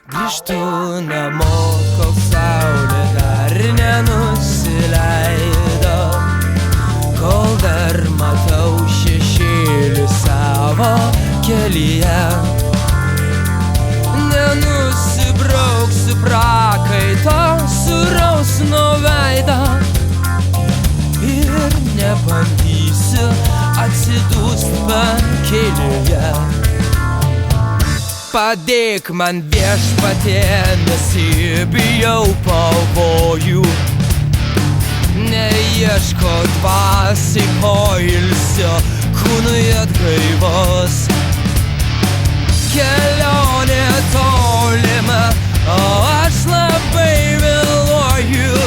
Grįžtu namo, kol saulė dar nenusileido, kol dar matau šešėlį savo kelyje. Nenusibrauksiu prakaito sūraus nuo veido ir nebandysiu atsidūst pakelyje. Padėk man viešpatie, nesibijau pavojų, neieško dvasiai poilsio, kūnui atgaivos. Kelionė tolima, o aš labai vėluoju.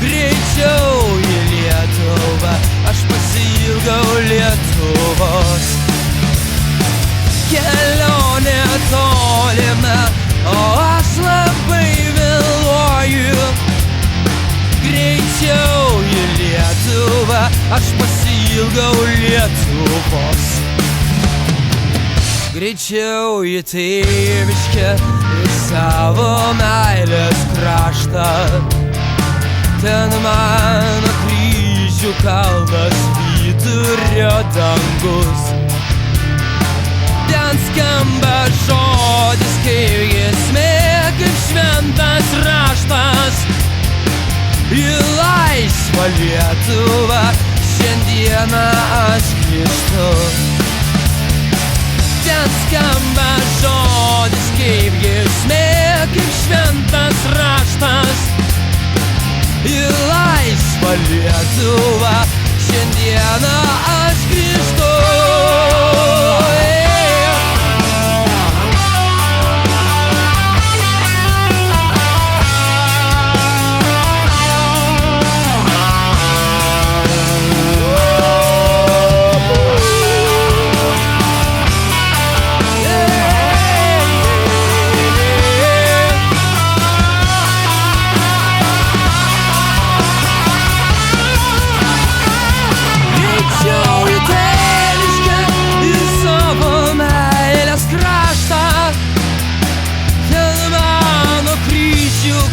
Greičiau į Lietuvą, aš pasiilgau Lietuvos. Kelionė tolima, o aš labai vėluoju. Greičiau į Lietuvą, aš pasiilgau Lietuvos. Greičiau į tėviškę, į savo meilės kraštą. Ten mano kryžių kalnas, vidurio dangus. Ten skamba žodis kaip giesmė, kaip šventas raštas. Į laisvą Lietuvą šiandieną aš grįžtu. Ten skamba žodis kaip giesmė, kaip šventas raštas. Į laisvą Lietuvą šiandieną aš grįžtu.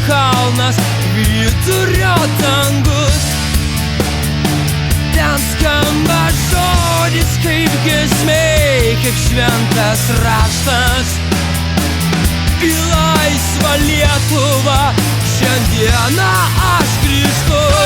Kalnas, vidurio dangus. Ten skamba žodis kaip giesmė, kaip šventas raštas. Į laisvą Lietuvą šiandieną aš grįžtu.